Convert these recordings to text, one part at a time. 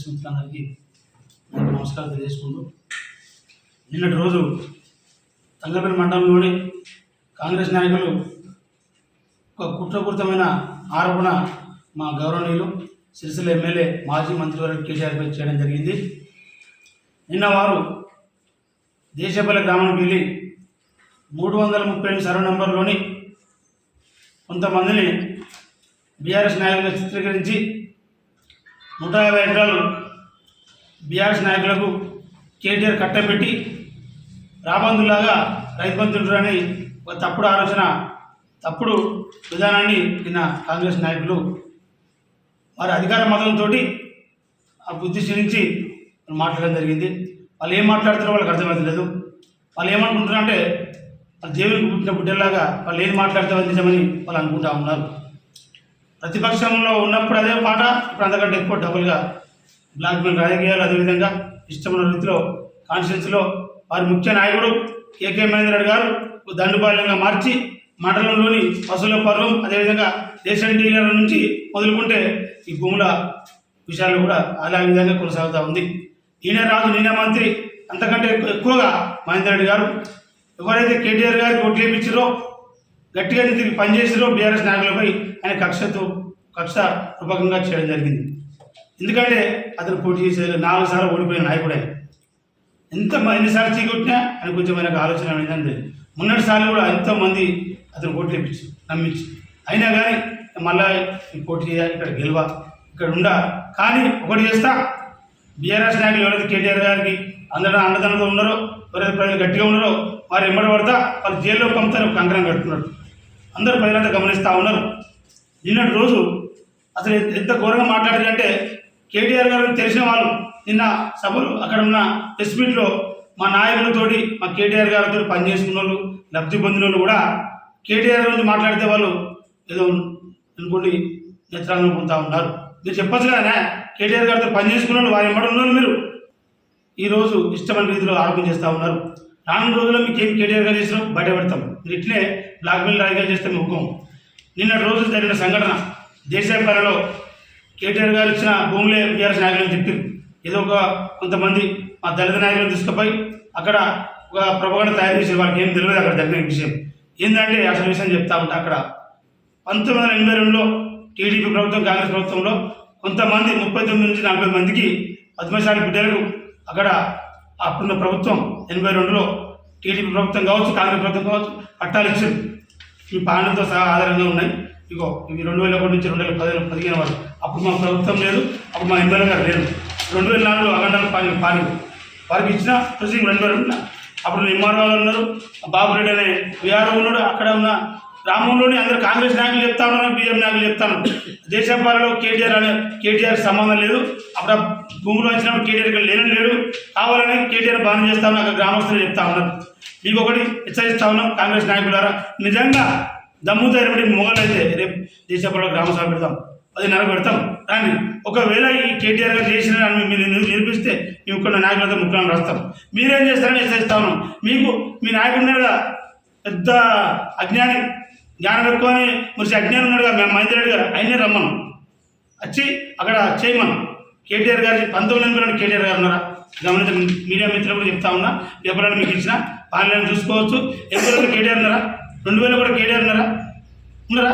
Press మిత్రులందరికీ నమస్కారం తెలియజేసుకుంటూ నిన్నటి రోజు తంగపల్లి మండలంలోని కాంగ్రెస్ నాయకులు ఒక కుట్రపూరితమైన ఆరోపణ మా గౌరవనీయులు సిరిసిల్ల ఎమ్మెల్యే మాజీ మంత్రివర్గ కేటీఆర్పై చేయడం జరిగింది. నిన్న వారు దేశపల్లి గ్రామానికి వెళ్ళి 332 సర్వే నంబర్లోని కొంతమందిని బీఆర్ఎస్ నాయకులుగా చిత్రీకరించి 150 ఎకరాలు బీఆర్ఎస్ నాయకులకు కేటీఆర్ కట్టబెట్టి రాబందులాగా రైతు బంధు తింటారని ఒక తప్పుడు ఆలోచన, తప్పుడు విధానాన్ని నిన్న కాంగ్రెస్ నాయకులు వారి అధికార మతంతో ఆ బుద్ధి క్షీణించి మాట్లాడడం జరిగింది. వాళ్ళు ఏం మాట్లాడుతారో వాళ్ళకి అర్థమవుతలేదు. వాళ్ళు ఏమనుకుంటున్నారంటే వాళ్ళు దేవునికి పుట్టిన బిడ్డలాగా వాళ్ళు ఏం మాట్లాడితే నిజమని వాళ్ళు అనుకుంటా ఉన్నారు. ప్రతిపక్షంలో ఉన్నప్పుడు అదే పాట, ఇప్పుడు అంతకంటే ఎక్కువ డబుల్గా బ్లాక్మెయిల్ రాజకీయాలు, అదేవిధంగా ఇష్టమైన రీతిలో కాన్స్టిట్యూన్సీలో వారి ముఖ్య నాయకుడు కేకే మహేందర్ రెడ్డి గారు దండుపాలెంగా మార్చి మండలంలోని పశువుల పర్వం, అదేవిధంగా రేషన్ డీలర్ల నుంచి మొదలుకుంటే ఈ భూముల విషయాలు కూడా అలా విధంగా కొనసాగుతూ ఉంది. ఈయన రాజు, నేనే మంత్రి, అంతకంటే ఎక్కువగా మహేందర్ రెడ్డి గారు ఎవరైతే కేటీఆర్ గారికి ఓట్లు వేయించారో, గట్టిగా తిరిగి పనిచేసారో బీఆర్ఎస్ నాయకులపై ఆయన కక్ష రూపకంగా చేయడం జరిగింది. ఎందుకంటే అతను పోటీ చేసే 4 సార్లు ఓడిపోయిన నాయకుడే. ఎన్నిసార్లు చీకొట్టినా ఆయన కొంచెం ఆయనకు ఆలోచన ఏంటంటే మొన్నటి సార్లు కూడా ఎంతోమంది అతను ఓట్లు వేయించి నమ్మించి అయినా కానీ మళ్ళా పోటీ చేయాలి, ఇక్కడ గెలవ, ఇక్కడ ఉండా. కానీ ఒకటి చేస్తా, బీఆర్ఎస్ నాయకులు ఎవరైతే కేటీఆర్ గారికి అందరూ అండదండగా ఉన్నారో, ఎవరైతే ప్రజలు గట్టిగా ఉన్నారో వారు ఎమ్మడి పడతా వాళ్ళు జైల్లో పంపుతారు కంకణం కట్టుకున్నారు. అందరూ ప్రజలంతా గమనిస్తూ ఉన్నారు. నిన్నటి రోజు అసలు ఎంత ఘోరంగా మాట్లాడారంటే కేటీఆర్ గారు తెలిసిన వాళ్ళు నిన్న సభలు అక్కడ ఉన్న ప్రెస్ మీట్లో మా నాయకులతోటి, మా కేటీఆర్ గారితో పనిచేసుకున్న వాళ్ళు, లబ్ధి పొందిన వాళ్ళు కూడా కేటీఆర్ గురించి మాట్లాడితే వాళ్ళు ఏదో అనుకోండి నేత్రాలను పొందుతూ ఉన్నారు. మీరు చెప్పచ్చు కదా, కేటీఆర్ గారితో పనిచేసుకున్న వాళ్ళు వారి ఎంబడి ఉన్న మీరు ఈరోజు ఇష్టమైన రీతిలో ఆరోపణ చేస్తూ ఉన్నారు. రానున్న రోజుల్లో మీకు ఏం కేటీఆర్ గారు చేసినా బయటపెడతాం. మీరు ఇట్లే బ్లాక్మెయిల్ రాజకీయాలు చేస్తే ముఖం. నిన్నటి రోజు జరిగిన సంఘటన దేశపల్లిలో కేటీఆర్ గారు ఇచ్చిన భూములే బీఆర్ఎస్ నాయకులను చెప్పారు. ఏదో కొంతమంది మా దళిత నాయకులను తీసుకుపోయి అక్కడ ఒక ప్రొపగండా తయారు చేసి వాళ్ళకి ఏం తెలియదు అక్కడ జరిగిన విషయం ఏంటంటే అసలు విషయం చెప్తా ఉంటే అక్కడ 1982లో టీడీపీ ప్రభుత్వం, కాంగ్రెస్ ప్రభుత్వంలో కొంతమంది 39 నుంచి 40 మందికి పద్మశాలి బిడ్డలకు అక్కడ అప్పుడున్న ప్రభుత్వం 82లో టీడీపీ ప్రభుత్వం కావచ్చు, కాంగ్రెస్ ప్రభుత్వం కావచ్చు పట్టాలు ఇచ్చారు. ఈ పాలనతో సహా ఆధారంగా ఉన్నాయి. ఇగో ఇవి 2001 నుంచి 2015 వరకు. అప్పుడు మా ప్రభుత్వం లేదు, అప్పుడు మా ఎమ్మెల్యే గారు లేదు. 2004లో అగండాలు పాలి వారికి ఇచ్చిన ప్రొసీడింగ్ 2002 అప్పుడు ఎంఆర్ఓ ఉన్నారు, బాబురెడ్డి అనే విఆర్ఓ ఉన్నాడు. అక్కడ ఉన్న గ్రామంలోని అందరూ కాంగ్రెస్ నాయకులు చెప్తా ఉన్నారు, బీజేపీ నాయకులు చెప్తాను దేశపాలలో కేటీఆర్ సంబంధం లేదు. అప్పుడు భూములు వచ్చినప్పుడు కేటీఆర్ లేడు, కావాలని కేటీఆర్ బాధ చేస్తా ఉన్నా అక్కడ గ్రామస్తులు చెప్తా ఉన్నారు. మీకు ఒకటి హెచ్చరిస్తా ఉన్నాం, కాంగ్రెస్ నాయకులారా, నిజంగా దమ్ముతో ఎరబడి మొగలు అయితే రేపు దేశపాలలో గ్రామ సభ పెడతాం, 10:30 పెడతాం. కానీ ఒకవేళ ఈ కేటీఆర్ గారు చేసిన మీరు నిరూపిస్తే మేము ఇక్కడ నాయకులతో ముఖ్యాలను రాస్తాం. మీరేం చేస్తారని హెచ్చరిస్తా ఉన్నాం. మీకు మీ నాయకుడు ఉన్నాడుగా పెద్ద అజ్ఞాని, జ్ఞానం ఎక్కువ అని మురిసి అజ్ఞానం ఉన్నాడుగా మేము మహేందర్ రెడ్డి గారు, ఆయనే రమ్మను వచ్చి అక్కడ చేయమను. కేటీఆర్ గారి 1980లో కేటీఆర్ గారు ఉన్నారా గమనించిన మీడియా మిత్రులు కూడా చెప్తా ఉన్నా, ఎప్పుడైనా మీకు ఇచ్చిన పాలన చూసుకోవచ్చు. ఎందుకంటే కేటీఆర్ ఉన్నారా, 2000 కూడా కేటీఆర్ ఉన్నారా.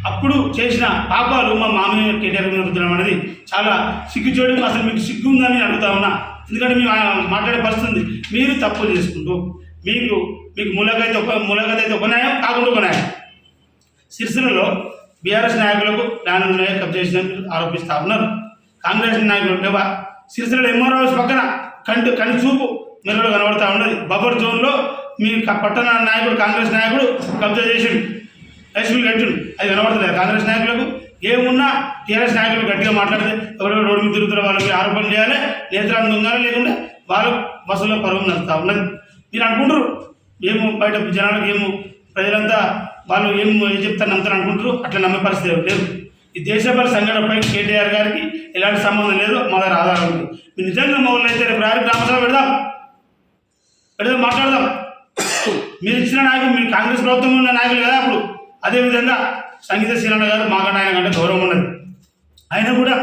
అప్పుడు చేసిన పాపాలు మా మామయ్య కేటీఆర్ మీద రుద్దడం అనేది చాలా సిగ్గుచేడు. అసలు మీకు సిగ్గు ఉందని అడుగుతా ఉన్నా. ఎందుకంటే మేము మాట్లాడే పరిస్థితి ఉంది. మీరు తప్పులు చేసుకుంటూ మీకు మూలకైతే ఒక న్యాయం, కాకుండా ఒక న్యాయం. సిరిసిల్లలో బీఆర్ఎస్ నాయకులకు ల్యాండ్ ఉన్నాయో కబ్జా చేసినట్టు ఆరోపిస్తూ ఉన్నారు. కాంగ్రెస్ నాయకులు లేవా? సిరిసిల్లలో ఎంఆర్ఓ పక్కన కని చూపు మెరుగులో కనబడతా ఉన్నది. బఫర్ జోన్లో మీ పట్టణ నాయకుడు, కాంగ్రెస్ నాయకుడు కబ్జా చేసిండు, ఐస్కూల్ కట్టిండు. అది కనబడతలేదు కాంగ్రెస్ నాయకులకు. ఏమున్నా టీఆర్ఎస్ నాయకులు గట్టిగా మాట్లాడితే ఎవరెవరు రోడ్డు మీద తిరుగుతారో వాళ్ళకి ఆరోపణ చేయాలి, నేత్రాన్ని ఉండాలి, లేకుండా వాళ్ళు బస్సులో పరువు నడుస్తూ ఉన్నది. మీరు అనుకుంటారు ఏమో బయట జనాలకు ఏమో ప్రజలంతా వాళ్ళు ఏం చెప్తారు నమ్ముతారు అనుకుంటారు. అట్లా నమ్మే పరిస్థితి లేదు. ఈ దేశపల్లి సంఘటనపై కేటీఆర్ గారికి ఎలాంటి సంబంధం లేదు, మా దగ్గర ఆధారం ఉంది. మీరు నిజంగా మొదలు అయితే రేపు గ్రామసభ పెడదాం, మాట్లాడదాం. మీరు ఇచ్చిన నాయకులు మీ కాంగ్రెస్ ప్రభుత్వం ఉన్న నాయకులు కదా అప్పుడు. అదేవిధంగా సంగీత శ్రీరణ గారు మాకంటే ఆయన కంటే గౌరవం ఉన్నది. ఆయన కూడా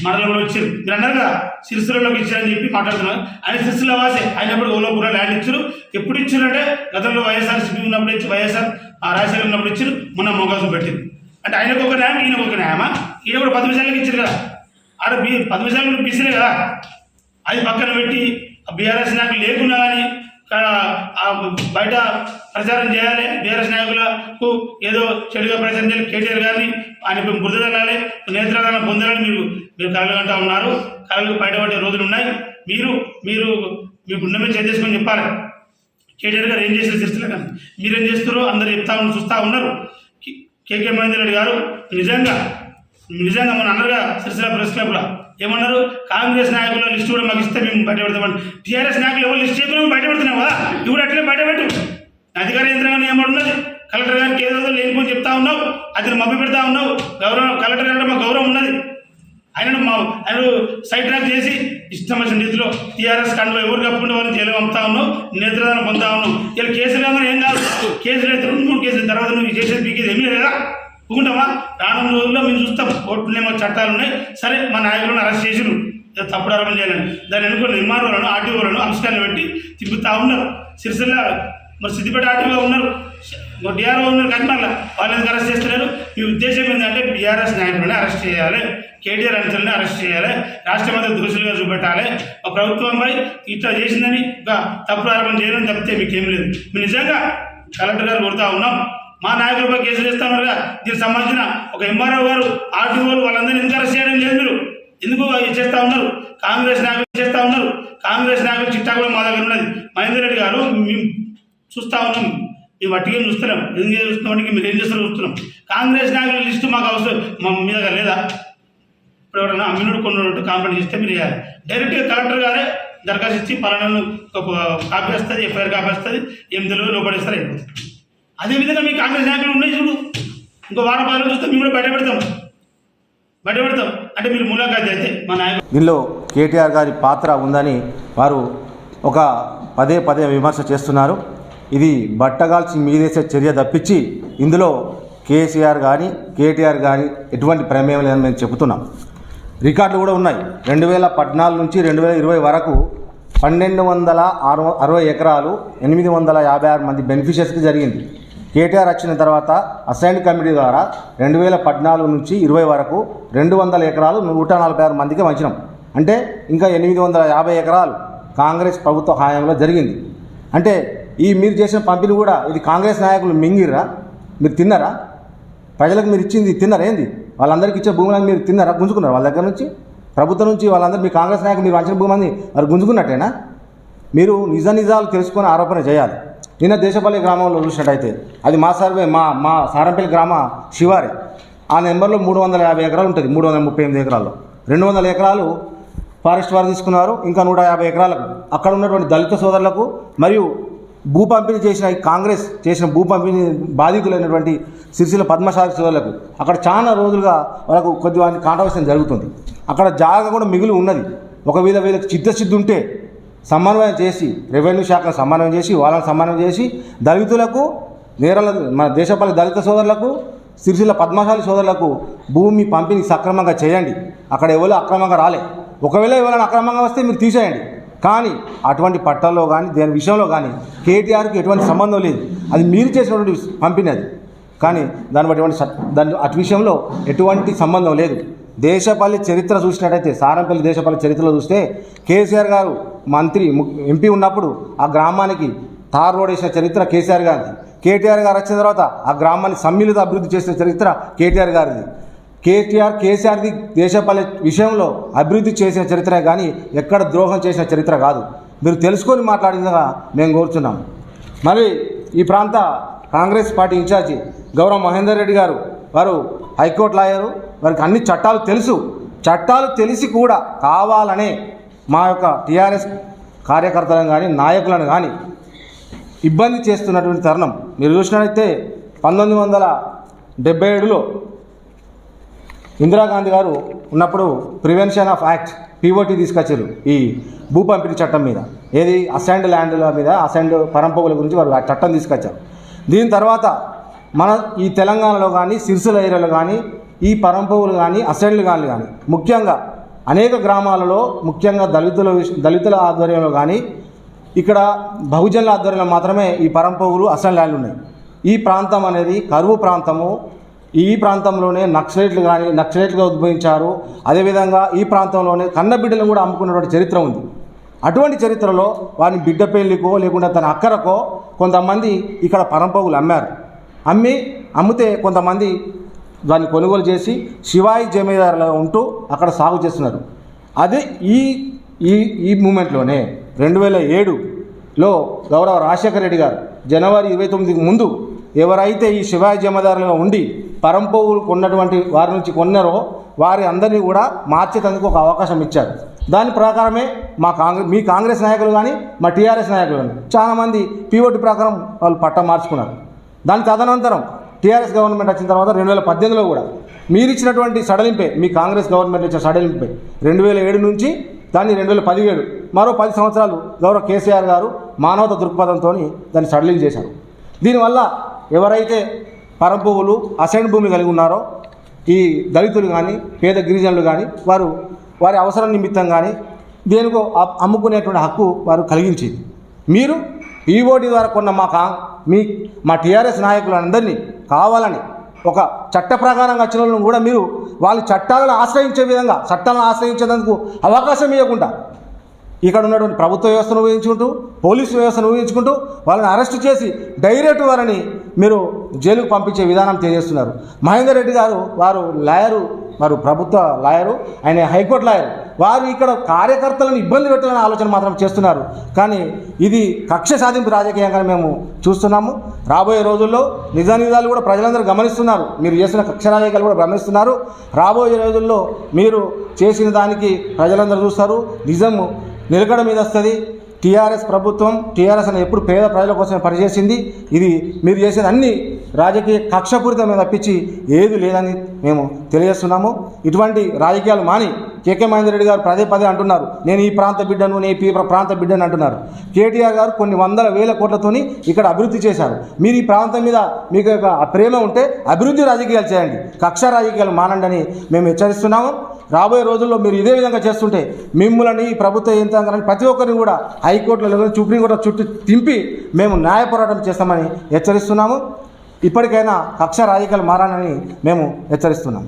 మండలంలో ఇచ్చారు. మీరు అన్నారు కదా సిరిసిల్లలోకి ఇచ్చారని చెప్పి మాట్లాడుతున్నారు. ఆయన సిరిసిల్ల వాసే, ఆయన ఎప్పుడు ఓలోపుర ల్యాండ్ ఇచ్చారు. ఎప్పుడు ఇచ్చారంటే గతంలో వైఎస్ఆర్సీపీ ఉన్నప్పుడు ఇచ్చి వైఎస్ఆర్ రాజశేఖర్ ఉన్నప్పుడు ఇచ్చారు, మొన్న మోగాసం పెట్టింది. అంటే ఆయనకు ఒక న్యాయం, ఈయనకు ఒక న్యాయమా? ఈయన కూడా 10 నిమిషాలకి ఇచ్చారు కదా, ఆడ 10 నిమిషాలు బీసీలే కదా. అది పక్కన పెట్టి బీఆర్ఎస్ నాయకులు లేకున్నా కానీ బయట ప్రచారం చేయాలి, బీఆర్ఎస్ నాయకులకు ఏదో చెడుగా ప్రచారం చేయాలి, కేటీఆర్ గారిని ఆయన బురద వెళ్ళాలి, నేత్రాలను పొందాలని మీరు కలలుగంటా ఉన్నారు. కళలు బయటపడే రోజులు ఉన్నాయి. మీరు మీరు మీ గుండె మీద చేసుకొని చెప్పాలి కేటీఆర్ గారు ఏం చేశారు సిరిసిల్ల కానీ. మీరేం చేస్తారో అందరు చూస్తూ ఉన్నారు. కేకే మహేందర్ రెడ్డి గారు నిజంగా మన అన్నగా సిరిసిల్ల ప్రెస్ క్లబ్లో ఏమన్నారు, కాంగ్రెస్ నాయకుల లిస్టు కూడా మాకు ఇస్తే మేము బయట పెడతామని. టీఆర్ఎస్ నాయకులు ఎవరు లిస్ట్ చేయకుండా బయట పెడుతున్నాం కదా, ఇప్పుడు అట్లే బయట పెట్టు. అధికార యంత్రాంగం ఏమంటున్నది, కలెక్టర్ గారికి ఏదో లేనిపోని చెప్తా ఉన్నావు, అతను మభ్య పెడతా ఉన్నావు. గౌరవం కలెక్టర్ గారు మాకు గౌరవం ఉన్నది. ఆయన సైడ్ ట్రాక్ చేసి ఇష్టం వచ్చిన రీతిలో టీఆర్ఎస్ కండలో ఎవరు కప్పుకుంటే వాళ్ళని జైలు పంపుతా ఉన్నావు, నేత్రదానం పొందుతా ఉన్నావు. ఇలా కేసులు కాగానే ఏం కాదు, కేసులు అయితే 2-3 కేసుల తర్వాత నువ్వు చేసేది మీకు ఏమీ లేదా ఒప్పుకుంటామా? రానున్న రోజుల్లో మేము చూస్తాం, కోర్టులేమో చట్టాలు ఉన్నాయి. సరే మా నాయకులను అరెస్ట్ చేసిరు, తప్పుడు ఆరోపణ చేయాలని దాన్ని అనుకున్న ఎంఆర్ఓలను ఆర్టీఓలను అంశాలను పెట్టి తిప్పుతా ఉన్నారు. సిరిసిల్ల మరి సిద్దిపేట ఆర్టీఓ ఉన్నారు, డిఆర్ఓ ఉన్నారు, కర్నూలు వాళ్ళని అరెస్ట్ చేస్తున్నారు. మీ ఉద్దేశం ఏంటంటే బీఆర్ఎస్ నాయకులను అరెస్ట్ చేయాలి, కేటీఆర్ అంశాలని అరెస్ట్ చేయాలి, రాష్ట్రమంతా దోషులుగా చూపెట్టాలి. మా ప్రభుత్వంపై ఇట్లా చేసిందని తప్పుడు ఆరోపణ చేయడం తప్పితే మీకేం లేదు. మీరు నిజంగా కలెక్టర్ గారు కొడుతూ ఉన్నాం, మా నాయకులపై కేసులు చేస్తామన్నారుగా. దీనికి సంబంధించిన ఒక ఎంఆర్ఓ గారు, ఆర్టీఓలు వాళ్ళందరినీ ఎందుకు అరెస్ట్ చేయడం లేదు? మీరు ఎందుకు చేస్తూ ఉన్నారు? కాంగ్రెస్ నాయకులు చేస్తూ ఉన్నారు. కాంగ్రెస్ నాయకులు చిట్టా కూడా మా దగ్గర ఉన్నది. మహేందర్ రెడ్డి గారు మేము చూస్తూ ఉన్నాం, మేము వట్టిగా చూస్తున్నాం. ఎందుకు చూస్తున్నామంటే మీరు ఏం చేస్తారో చూస్తున్నాం. కాంగ్రెస్ నాయకుల లిస్టు మాకు అవసరం మా మీద లేదా? ఇప్పుడు ఎవరైనా అమ్మినోడు కొన్నోడు కాంప్లైంట్ చేస్తే మీరు చేయాలి. డైరెక్ట్గా కలెక్టర్ గారే దరఖాస్తు ఇచ్చి పలానాను కాపీ వస్తుంది, ఎఫ్ఐఆర్ కాపీ వస్తుంది, 8 నెలలు లోపడేస్తారు, అయిపోతుంది. అదేవిధంగా మీ కాంగ్రెస్ నాయకులు ఉన్నాయి చూడు, ఇంకో వారం 10 రోజులు చూస్తే మేము కూడా బయట పెడతాం అంటే మీరు ములాఖాత్ అయితే మా నాయకులు. దీనిలో కేటీఆర్ గారి పాత్ర ఉందని వారు ఒక పదే విమర్శ చేస్తున్నారు. ఇది బట్టగాల్చి మీదేసే చర్య తప్పించి ఇందులో కేసీఆర్ కానీ కేటీఆర్ కానీ ఎటువంటి ప్రమేయం లేదని మేము చెబుతున్నాం. రికార్డులు కూడా ఉన్నాయి. 2014 నుంచి 2020 వరకు 1260 ఎకరాలు 856 మంది బెనిఫిషియర్స్కి జరిగింది. కేటీఆర్ వచ్చిన తర్వాత అసైన్డ్ కమిటీ ద్వారా 2014 నుంచి 20 వరకు 200 ఎకరాలు 146 మందికి వంచినాం. అంటే ఇంకా 850 ఎకరాలు కాంగ్రెస్ ప్రభుత్వ హయాంలో జరిగింది. అంటే ఈ మీరు చేసిన పంపిణీ కూడా ఇది కాంగ్రెస్ నాయకులు మింగిర్రా? మీరు తిన్నారా? ప్రజలకు మీరు ఇచ్చింది తిన్నారా? ఏంది వాళ్ళందరికీ ఇచ్చే భూములను మీరు తిన్నారా? గుంజుకున్నారు వాళ్ళ దగ్గర నుంచి, ప్రభుత్వం నుంచి వాళ్ళందరూ మీ కాంగ్రెస్ నాయకులు మీరు వంచిన భూమిని మరి గుంజుకున్నట్టేనా? మీరు నిజాలు తెలుసుకొని ఆరోపణ చేయాలి. నిన్న దేశపల్లి గ్రామంలో చూసినట్టయితే అది మా సర్వే మా సారంపల్లి గ్రామ శివారే. ఆ నెంబర్లో 350 ఎకరాలు ఉంటుంది. 338 ఎకరాల్లో 200 ఎకరాలు ఫారెస్ట్ వారు తీసుకున్నారు. ఇంకా 150 ఎకరాలకు అక్కడ ఉన్నటువంటి దళిత సోదరులకు మరియు భూ పంపిణీ చేసిన కాంగ్రెస్ చేసిన భూ పంపిణీ బాధితులైనటువంటి సిరిసిల్ల పద్మశాలి సోదరులకు అక్కడ చాలా రోజులుగా వాళ్ళకు కొద్దిగా కాంట్రవర్సీ జరుగుతుంది. అక్కడ జాగా కూడా మిగిలి ఉన్నది. ఒకవేళ వీళ్ళకి చిత్తశుద్ధి ఉంటే సమన్వయం చేసి రెవెన్యూ శాఖను సమన్వయం చేసి వాళ్ళని సమన్వయం చేసి దళితులకు మన దేశపల్లి దళిత సోదరులకు సిరిసిల్ల పద్మశాలి సోదరులకు భూమి పంపిణీ సక్రమంగా చేయండి. అక్కడ ఎవరు అక్రమంగా రాలే. ఒకవేళ ఎవరైనా అక్రమంగా వస్తే మీరు తీసేయండి. కానీ అటువంటి పట్టాల్లో కానీ దేని విషయంలో కానీ కేటీఆర్కి ఎటువంటి సంబంధం లేదు. అది మీరు చేసినటువంటి పంపిణీ అది. కానీ అటు విషయంలో ఎటువంటి సంబంధం లేదు. దేశపల్లి చరిత్ర చూసినట్టయితే సారంపల్లి దేశపల్లి చరిత్రలో చూస్తే కేసీఆర్ గారు మంత్రి ఎంపీ ఉన్నప్పుడు ఆ గ్రామానికి తార్ రోడ్ వేసిన చరిత్ర కేసీఆర్ గారిది. కేటీఆర్ గారు వచ్చిన తర్వాత ఆ గ్రామాన్ని సమ్మిళిత అభివృద్ధి చేసిన చరిత్ర కేటీఆర్ గారిది. కేసీఆర్ది దేశపల్లి విషయంలో అభివృద్ధి చేసిన చరిత్ర కానీ ఎక్కడ ద్రోహం చేసిన చరిత్ర కాదు. మీరు తెలుసుకొని మాట్లాడిందిగా మేము కోరుతున్నాం. మరి ఈ ప్రాంత కాంగ్రెస్ పార్టీ ఇన్ఛార్జి గౌరవ మహేందర్ రెడ్డి గారు వారు హైకోర్టు లాయరు, వారికి అన్ని చట్టాలు తెలుసు. చట్టాలు తెలిసి కూడా కావాలనే మా యొక్క టీఆర్ఎస్ కార్యకర్తలను కానీ నాయకులను కానీ ఇబ్బంది చేస్తున్నటువంటి తరుణం మీరు చూసినట్లయితే 1977లో ఇందిరాగాంధీ గారు ఉన్నప్పుడు ప్రివెన్షన్ ఆఫ్ యాక్ట్ పీఓటీ తీసుకొచ్చారు ఈ భూ పంపిణీ చట్టం మీద. ఏది అసైన్డ్ ల్యాండ్ల మీద అసైన్డ్ పరంపొగుల గురించి వారు ఆ చట్టం తీసుకొచ్చారు. దీని తర్వాత మన ఈ తెలంగాణలో కానీ సిరిసిల్ల ఏరియాలో కానీ ఈ పరంపొగులు కానీ అసైన్లు కానీ ముఖ్యంగా అనేక గ్రామాలలో ముఖ్యంగా దళితుల ఆధ్వర్యంలో కానీ ఇక్కడ బహుజనుల ఆధ్వర్యంలో మాత్రమే ఈ పరంపోగులు అసెంబ్లీ ల్యాండ్లు ఉన్నాయి. ఈ ప్రాంతం అనేది కరువు ప్రాంతము. ఈ ప్రాంతంలోనే నక్సలైట్లుగా ఉద్భవించారు. అదేవిధంగా ఈ ప్రాంతంలోనే కన్నబిడ్డలను కూడా అమ్ముకున్నటువంటి చరిత్ర ఉంది. అటువంటి చరిత్రలో వారిని బిడ్డ పెళ్లికో లేకుండా తన అక్కరకో కొంతమంది ఇక్కడ పరంపోగులు అమ్మితే కొంతమంది దాన్ని కొనుగోలు చేసి శివాయి జమీదారులుగా ఉంటూ అక్కడ సాగు చేస్తున్నారు. అదే ఈ మూమెంట్లోనే 2007లో గౌరవ రాజశేఖర రెడ్డి గారు జనవరి 29కి ముందు ఎవరైతే ఈ శివాయి జమీదారులుగా ఉండి పరంపోగులు కొన్నటువంటి వారి నుంచి కొన్నారో వారి అందరినీ కూడా మార్చేందుకు ఒక అవకాశం ఇచ్చారు. దాని ప్రకారమే మీ కాంగ్రెస్ నాయకులు కానీ మా టీఆర్ఎస్ నాయకులు కానీ చాలామంది పీఓటీ ప్రకారం వాళ్ళు పట్టం మార్చుకున్నారు. దాని తదనంతరం టీఆర్ఎస్ గవర్నమెంట్ వచ్చిన తర్వాత 2018లో కూడా మీరు ఇచ్చినటువంటి సడలింపే, మీ కాంగ్రెస్ గవర్నమెంట్ ఇచ్చిన సడలింపే 2007 నుంచి దాన్ని 2017 మరో 10 సంవత్సరాలు గౌరవ కేసీఆర్ గారు మానవత దృక్పథంతో దాన్ని సడలింపు చేశారు. దీనివల్ల ఎవరైతే పరంపోగులు అసైన్ భూమి కలిగి ఉన్నారో ఈ దళితులు కానీ పేద గిరిజనులు కానీ వారి అవసరం నిమిత్తం కానీ దేనికో అమ్ముకునేటువంటి హక్కు వారు కలిగించింది. మీరు పీఓటీ ద్వారా కొన్న మా టీఆర్ఎస్ నాయకులందరినీ కావాలని ఒక చట్ట ప్రకారంగా వచ్చిన వాళ్ళని కూడా మీరు వాళ్ళ చట్టాలను ఆశ్రయించేందుకు అవకాశం ఇవ్వకుండా ఇక్కడ ఉన్నటువంటి ప్రభుత్వ వ్యవస్థను ఊహించుకుంటూ పోలీసు వ్యవస్థను ఊహించుకుంటూ వాళ్ళని అరెస్టు చేసి డైరెక్ట్ వారిని మీరు జైలుకు పంపించే విధానం తెలియజేస్తున్నారు. మహేందర్ రెడ్డి గారు వారు ప్రభుత్వ లాయరు, ఆయన హైకోర్టు లాయరు. వారు ఇక్కడ కార్యకర్తలను ఇబ్బంది పెట్టాలనే ఆలోచన మాత్రం చేస్తున్నారు. కానీ ఇది కక్ష సాధింపు రాజకీయంగా మేము చూస్తున్నాము. రాబోయే రోజుల్లో నిజానిజాలు కూడా ప్రజలందరూ గమనిస్తున్నారు. మీరు చేసిన కక్ష రాజకీయాలు కూడా గమనిస్తున్నారు. రాబోయే రోజుల్లో మీరు చేసిన దానికి ప్రజలందరూ చూస్తారు. నిజము నిలకడ మీద వస్తుంది. టీఆర్ఎస్ అని ఎప్పుడు పేద ప్రజల కోసం పనిచేసింది. ఇది మీరు చేసేది అన్ని రాజకీయ కక్షపూరితమే తప్పించి ఏది లేదని మేము తెలియజేస్తున్నాము. ఇటువంటి రాజకీయాలు మాని కేకే మహేందర్ రెడ్డి గారు పదే అంటున్నారు, నేను ఈ ప్రాంత బిడ్డను, నేను ఈ ప్రాంత బిడ్డను అంటున్నారు. కేటీఆర్ గారు కొన్ని వందల వేల కోట్లతోని ఇక్కడ అభివృద్ధి చేశారు. మీరు ఈ ప్రాంతం మీద మీకు ప్రేమ ఉంటే అభివృద్ధి రాజకీయాలు చేయండి, కక్ష రాజకీయాలు మానండి అని మేము హెచ్చరిస్తున్నాము. రాబోయే రోజుల్లో మీరు ఇదే విధంగా చేస్తుంటే మిమ్మల్ని ఈ ప్రభుత్వ యంత్రాంగాన్ని ప్రతి ఒక్కరిని కూడా హైకోర్టులో సుప్రీంకోర్టులో చుట్టూ తింపి మేము న్యాయ పోరాటం చేస్తామని హెచ్చరిస్తున్నాము. ఇప్పటికైనా కక్ష రాజకీయాలు మారాలని మేము హెచ్చరిస్తున్నాము.